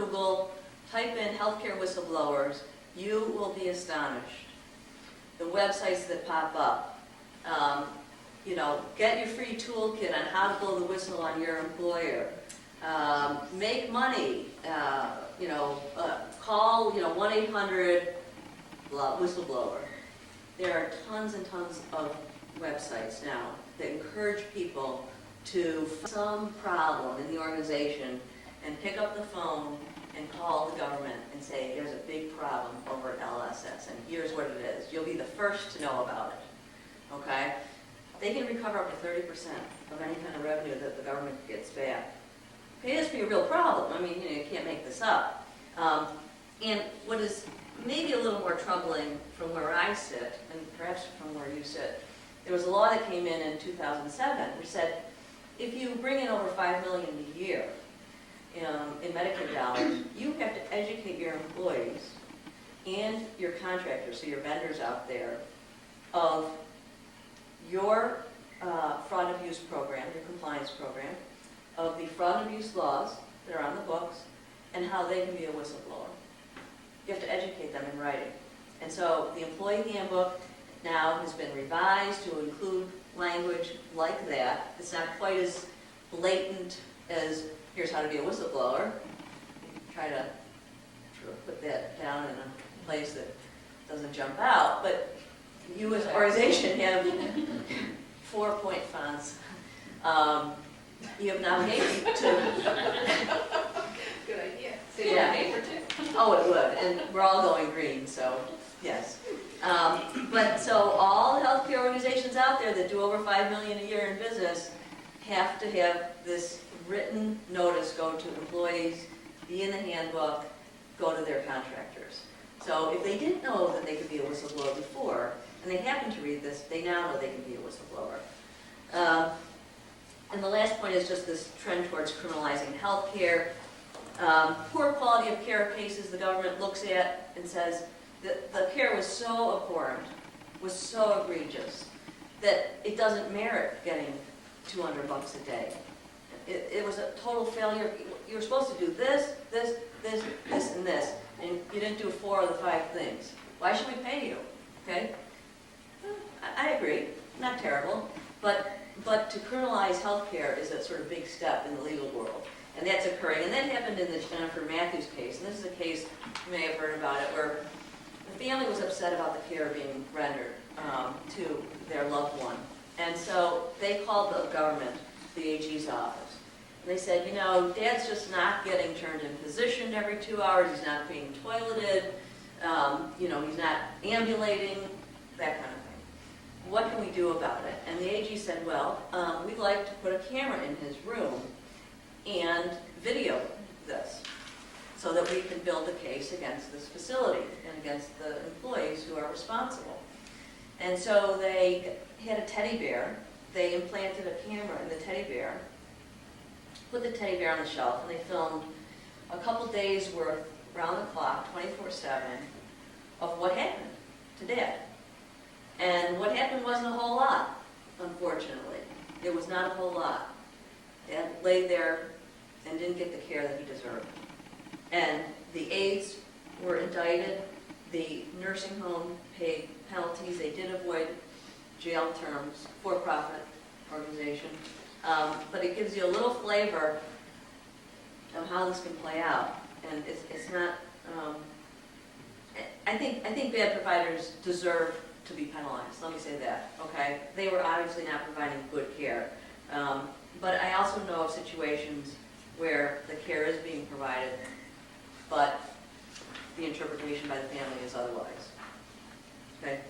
Google, type in healthcare whistleblowers, you will be astonished. The websites that pop up. You know, get your free toolkit on how to blow the whistle on your employer. Make money. Call 1-800-whistleblower. There are tons and tons of websites now that encourage people to find some problem in the organization and pick up the phone and call the government and say, there's a big problem over at LSS, and here's what it is. You'll be the first to know about it, okay? They can recover up to 30% of any kind of revenue that the government gets back. Okay, this be a real problem. I mean, you can't make this up. And what is maybe a little more troubling from where I sit, and perhaps from where you sit, there was a law that came in 2007 which said, if you bring in over $5 million a year in Medicaid dollars, you have to educate your employees and your contractors, so your vendors out there, of your fraud and abuse program, your compliance program, of the fraud and abuse laws that are on the books, and how they can be a whistleblower. You have to educate them in writing. And so the employee handbook now has been revised to include language like that. It's not quite as blatant as, here's how to be a whistleblower. Try to sort of put that down in a place that doesn't jump out. But you as an organization have 4-point fonts. You have now maybe two. Good idea. So Yeah. paper too. Oh, it would, and we're all going green, so yes. But so all healthcare organizations out there that do over $5 million a year in business have to have this written notice go to employees, be in the handbook, go to their contractors. So if they didn't know that they could be a whistleblower before, and they happen to read this, they now know they can be a whistleblower. And the last point is just this trend towards criminalizing healthcare. Poor quality of care cases the government looks at and says that the care was so abhorrent, was so egregious, that it doesn't merit getting $200 a day. It was a total failure. You were supposed to do this, this, this, this, and this, and you didn't do 4 of the 5 things. Why should we pay you? Okay? I agree, not terrible, but to criminalize healthcare is a sort of big step in the legal world. And that's occurring. And that happened in the Jennifer Matthews case. And this is a case, you may have heard about it, where the family was upset about the care being rendered to their loved one. And so they called the government, the AG's office. And they said, Dad's just not getting turned in position every 2 hours. He's not being toileted. He's not ambulating, that kind of thing. What can we do about it? And the AG said, well, we'd like to put a camera in his room and video this so that we can build a case against this facility and against the employees who are responsible. And so they had a teddy bear. They implanted a camera in the teddy bear, put the teddy bear on the shelf, and they filmed a couple days worth, round the clock, 24/7, of what happened to Dad. And what happened wasn't a whole lot, unfortunately. It was not a whole lot. Dad lay there and didn't get the care that he deserved. And the aides were indicted. The nursing home paid penalties. They did avoid jail terms, for-profit organization. But it gives you a little flavor of how this can play out. And it's not, I think bad providers deserve to be penalized. Let me say that, okay? They were obviously not providing good care. But I also know of situations where the care is being provided, but the interpretation by the family is otherwise. Okay.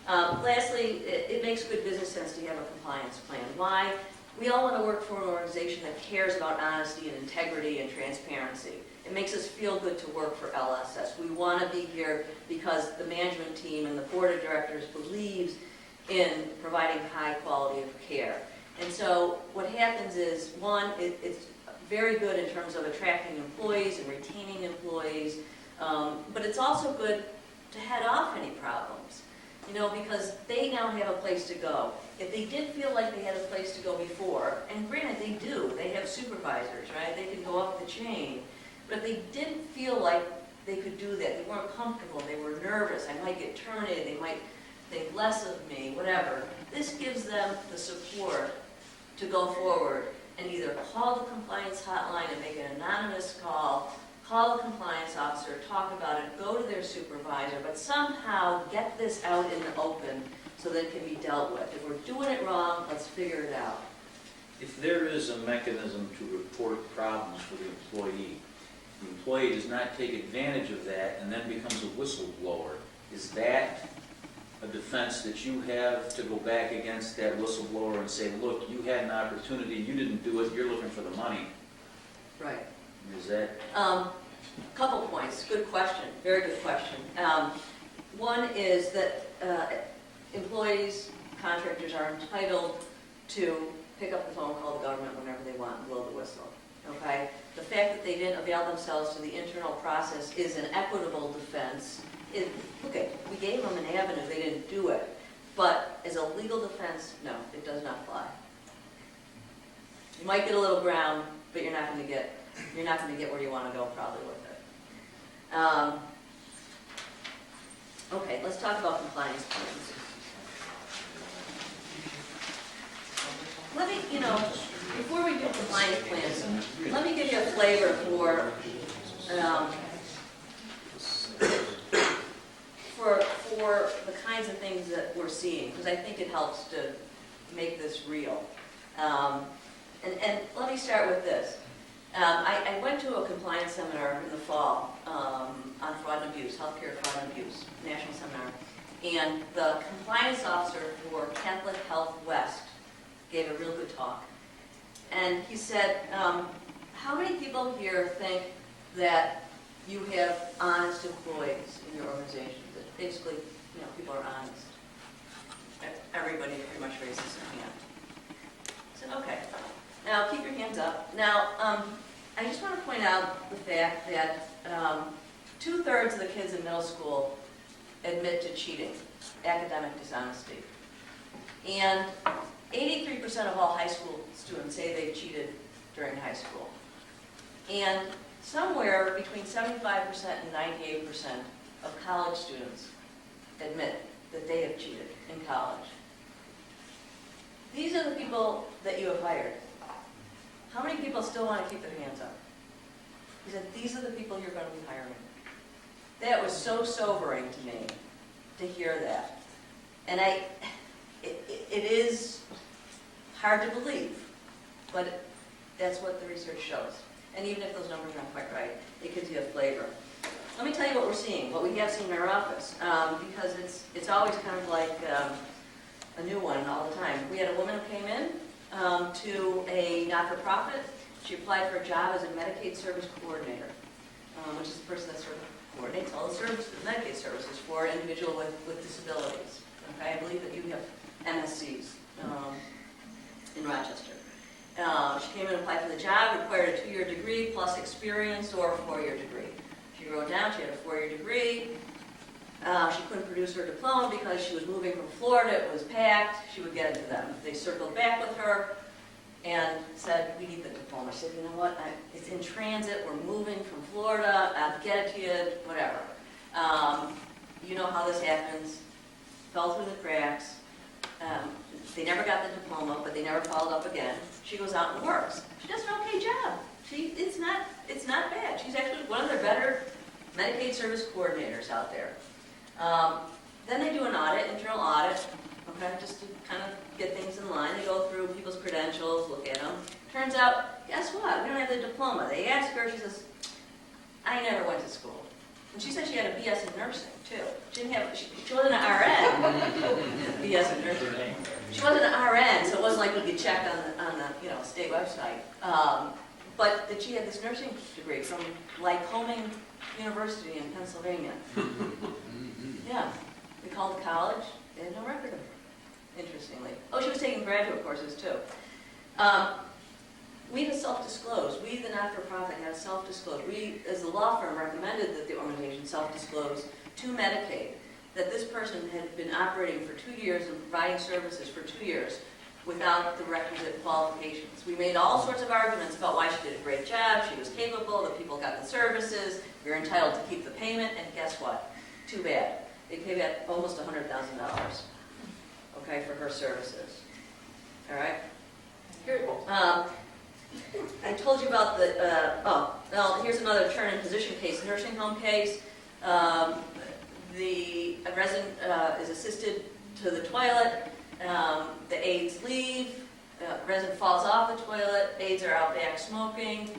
Lastly, it makes good business sense to have a compliance plan. Why? We all want to work for an organization that cares about honesty and integrity and transparency. It makes us feel good to work for LSS. We want to be here because the management team and the board of directors believes in providing high quality of care. And so what happens is, one, it's very good in terms of attracting employees and retaining employees, but it's also good to head off any problems, because they now have a place to go. If they did feel like they had a place to go before, and granted they do, they have supervisors, right? They can go up the chain. But if they didn't feel like they could do that, they weren't comfortable, they were nervous, I might get terminated, they might think less of me, whatever, this gives them the support to go forward and either call the compliance hotline and make an anonymous call the compliance officer, talk about it, go to their supervisor, but somehow get this out in the open so that it can be dealt with. If we're doing it wrong, let's figure it out. If there is a mechanism to report problems for the employee does not take advantage of that and then becomes a whistleblower, is that a defense that you have to go back against that whistleblower and say, look, you had an opportunity, you didn't do it, you're looking for the money? Right. Is that? Couple points. Good question. Very good question. One is that employees, contractors are entitled to pick up the phone, call the government whenever they want, and blow the whistle. Okay? The fact that they didn't avail themselves to the internal process is an equitable defense. Okay, we gave them an avenue, they didn't do it. But as a legal defense, no, it does not fly. You might get a little ground, but you're not going to get where you want to go probably with it. Okay, let's talk about compliance plans. Let me, before we do compliance plans, let me give you a flavor for the kinds of things that we're seeing, because I think it helps to make this real. And let me start with this. I went to a compliance seminar in the fall on fraud and abuse, healthcare fraud and abuse, national seminar. And the compliance officer for Catholic Health West gave a real good talk. And he said, how many people here think that you have honest employees in your organization? That basically, people are honest. Everybody pretty much raises their hand. I said, okay. Now, keep your hands up. Now, I just want to point out the fact that 2/3 of the kids in middle school admit to cheating, academic dishonesty. And 83% of all high school students say they've cheated during high school. And somewhere between 75% and 98% of college students admit that they have cheated in college. These are the people that you have hired. How many people still want to keep their hands up? He said, these are the people you're going to be hiring. That was so sobering to me to hear that. And it is hard to believe, but that's what the research shows. And even if those numbers aren't quite right, it gives you a flavor. Let me tell you what we're seeing, what we have seen in our office, because it's always kind of like a new one all the time. We had a woman who came in to a not-for-profit. She applied for a job as a Medicaid service coordinator, which is the person that sort of coordinates all the services, Medicaid services for an individual with disabilities. Okay, I believe that you have MSCs in Rochester. She came in and applied for the job, required a 2-year degree plus experience or a 4-year degree. She wrote down she had a 4-year degree. She couldn't produce her diploma because she was moving from Florida. It was packed. She would get it to them. They circled back with her and said, we need the diploma. She said, you know what, it's in transit. We're moving from Florida. I'll get it to you, whatever. You know how this happens. Fell through the cracks. They never got the diploma, but they never followed up again. She goes out and works. She does an okay job. It's not bad. She's actually one of their better Medicaid service coordinators out there. Then they do an audit, internal audit, okay, just to kind of get things in line. They go through people's credentials, look at them. Turns out, guess what? We don't have the diploma. They ask her, she says, I never went to school. And she said she had a BS in nursing, too. She wasn't an RN. BS in nursing. She wasn't an RN, so it wasn't like we could check on the state website. But that she had this nursing degree from Lycoming University in Pennsylvania. Yeah. We called the college. They had no record of her, interestingly. Oh, she was taking graduate courses, too. We had self-disclosed. We, the not-for-profit, had self-disclosed. We, as the law firm, recommended that the organization self-disclose to Medicaid that this person had been operating for 2 years and providing services for 2 years. without the requisite qualifications. We made all sorts of arguments about why she did a great job, she was capable, the people got the services, we were entitled to keep the payment, and guess what? Too bad. They paid back almost $100,000, okay, for her services. All right? Here, I told you about the, well, here's another turn in position case, nursing home case. The resident is assisted to the toilet. The aides leave. Resident falls off the toilet. Aides are out back smoking.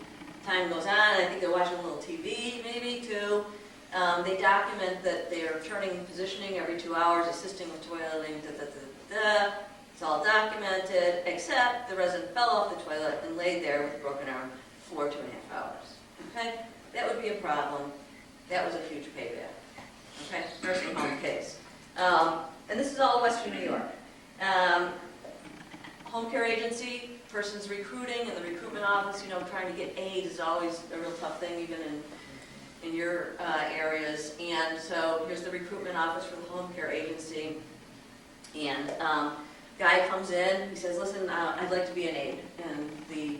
Time goes on. I think they're watching a little TV, maybe too. They document that they are turning positioning every 2 hours, assisting with toileting. It's all documented, except the resident fell off the toilet and laid there with a broken arm for 2.5 hours. Okay, that would be a problem. That was a huge payback. Okay, nursing home case. And this is all Western New York. Home care agency, person's recruiting, and the recruitment office, you know, trying to get aides is always a real tough thing, even in your areas. And so here's the recruitment office for the home care agency. And guy comes in, he says, listen, I'd like to be an aide. And the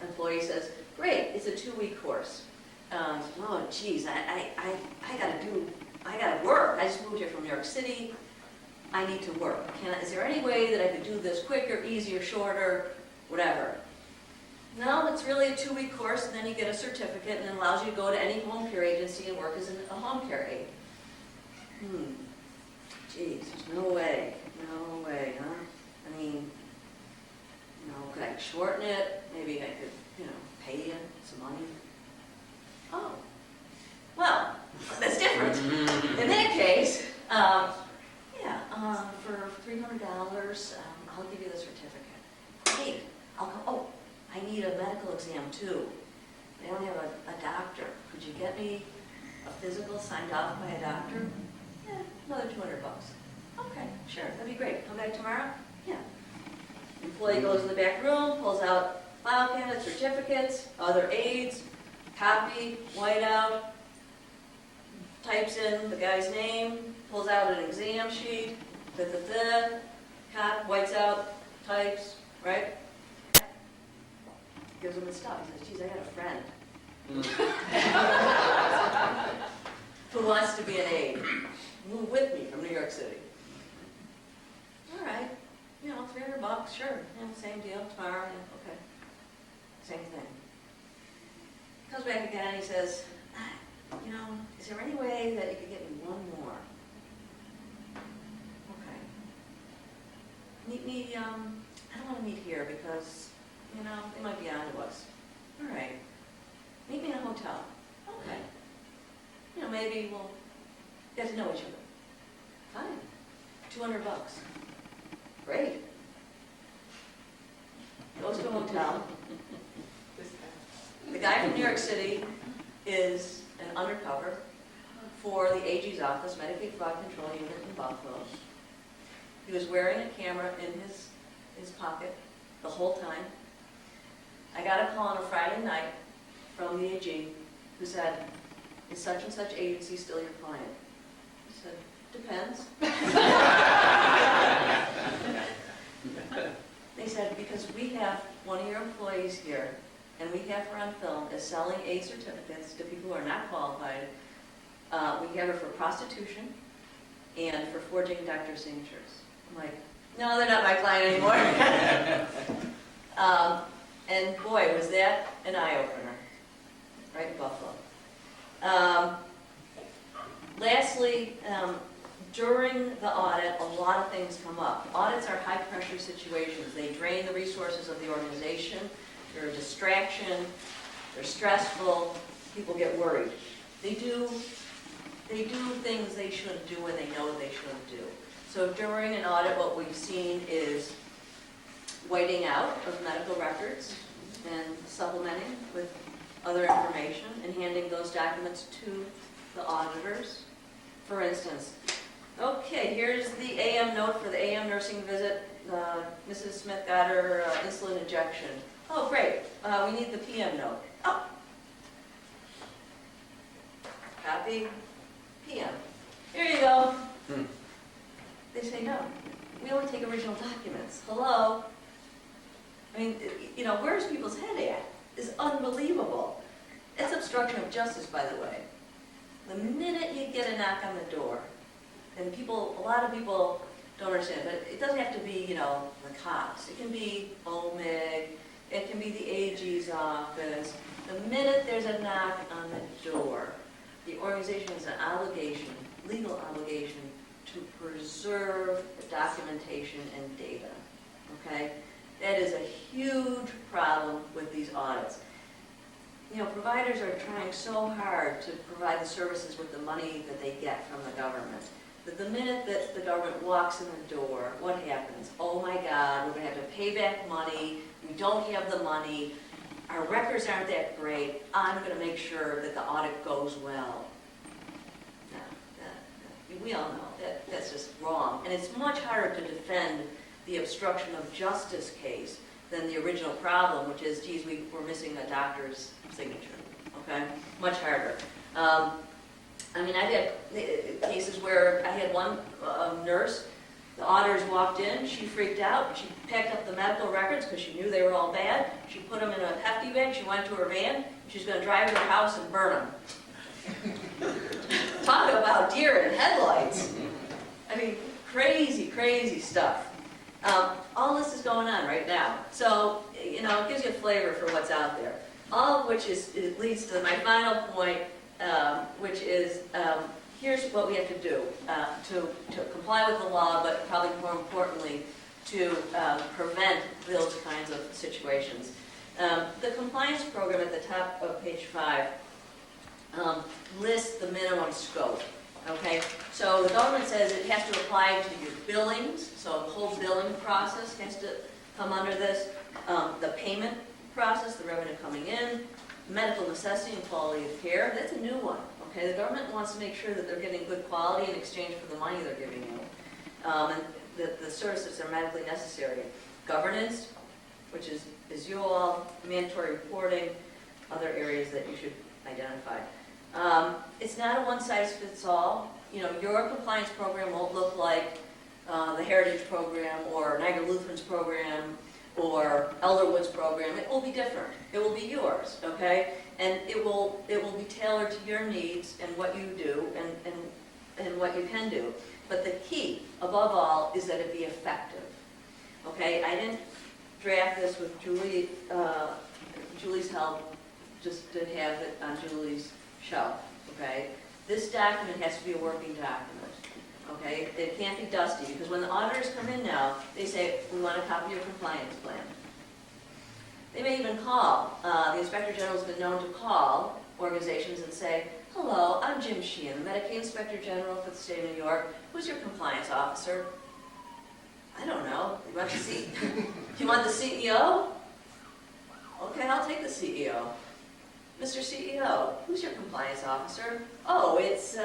employee says, great, it's a 2-week course. Oh, geez, I gotta work. I just moved here from New York City. I need to work. Is there any way that I could do this quicker, easier, shorter, whatever? No, it's really a 2-week course, and then you get a certificate, and it allows you to go to any home care agency and work as a home care aide. Geez, there's no way, huh? I mean, you know, could I shorten it? Maybe I could, you know, pay you some money. Oh, well, that's different. In that case, for $300, I'll give you the certificate. Great. I'll go, oh, I need a medical exam too. They don't have a doctor. Could you get me a physical signed off by a doctor? Yeah, another $200. Okay, sure, that'd be great. Come back tomorrow? Yeah. Employee goes to the back room, pulls out file cabinets, certificates, other aides, copy, white out, types in the guy's name, pulls out an exam sheet, whites out, types, right? Gives him the stuff. He says, geez, I got a friend who wants to be an aide. Move with me from New York City. All right, you know, $300, sure. Yeah, same deal, tomorrow, yeah, okay. Same thing. Comes back again, he says, you know, is there any way that you could get me one more? Okay. Meet me, I don't want to meet here because, you know, they might be on to us. All right. Meet me in a hotel. Okay. You know, maybe we'll get to know each other. Fine. $200. Great. Goes to a hotel. The guy from New York City is an undercover for the AG's office, Medicaid Fraud Control Unit in Buffalo. He was wearing a camera in his pocket the whole time. I got a call on a Friday night from the AG who said, is such and such agency still your client? I said, depends. They said, because we have one of your employees here, and we have her on film as selling aid certificates to people who are not qualified. We have her for prostitution and for forging doctor signatures. I'm like, no, they're not my client anymore. And boy, was that an eye-opener, right in Buffalo. Lastly, during the audit, a lot of things come up. Audits are high-pressure situations. They drain the resources of the organization. They're a distraction. They're stressful. People get worried. They do things they shouldn't do when they know they shouldn't do. So during an audit, what we've seen is whiting out of medical records and supplementing with other information and handing those documents to the auditors. For instance, okay, here's the AM note for the AM nursing visit. Mrs. Smith got her insulin injection. Oh, great. We need the PM note. Oh. Copy. PM. Here you go. They say no. we only take original documents. Hello? I mean, you know, where's people's head at? It's unbelievable. It's obstruction of justice, by the way. The minute you get a knock on the door, and a lot of people don't understand, but it doesn't have to be, you know, the cops. It can be OMIG, it can be the AG's office. The minute there's a knock on the door, the organization has an obligation, legal obligation, to preserve the documentation and data, okay? That is a huge problem with these audits. You know, providers are trying so hard to provide the services with the money that they get from the government, that the minute that the government walks in the door, what happens? Oh my God, we're going to have to pay back money, we don't have the money, our records aren't that great, I'm going to make sure that the audit goes well. No, we all know that that's just wrong. And it's much harder to defend the obstruction of justice case than the original problem, which is, geez, we're missing a doctor's signature, okay? Much harder. I mean, I've had cases where I had one nurse, the auditors walked in, she freaked out, she packed up the medical records because she knew they were all bad, she put them in a hefty bag, she went to her van, and she was going to drive to her house and burn them. Talk about deer in headlights. I mean, crazy, crazy stuff. All this is going on right now. So, you know, it gives you a flavor for what's out there. All of which it leads to my final point, which is here's what we have to do to comply with the law, but probably more importantly, to prevent those kinds of situations. The compliance program at the top of page 5 lists the minimum scope. Okay, so the government says it has to apply to your billings, so the whole billing process has to come under this. The payment process, the revenue coming in, medical necessity and quality of care, that's a new one. Okay, the government wants to make sure that they're getting good quality in exchange for the money they're giving you, and the services are medically necessary. Governance, which is you all, mandatory reporting, other areas that you should identify. It's not a one-size-fits-all. You know, your compliance program won't look like the Heritage program or Niagara Lutheran's program or Elderwood's program. It will be different. It will be yours, okay? And it will be tailored to your needs and what you do and what you can do. But the key, above all, is that it be effective. Okay? I didn't draft this with Julie's help, just to have it on Julie's shelf, okay? This document has to be a working document, okay? It can't be dusty, because when the auditors come in now, they say, we want a copy of your compliance plan. They may even call. The Inspector General has been known to call organizations and say, hello, I'm Jim Sheehan, the Medicaid Inspector General for the state of New York. Who's your compliance officer? I don't know. You want do you want the CEO? Okay, I'll take the CEO. Mr. CEO, who's your compliance officer? Oh, it's, you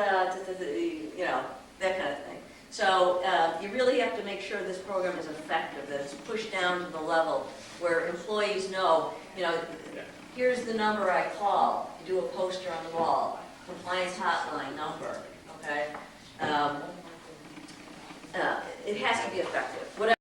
know, that kind of thing. So you really have to make sure this program is effective, that it's pushed down to the level where employees know, you know, here's the number I call. You do a poster on the wall, compliance hotline number, okay? It has to be effective. Whatever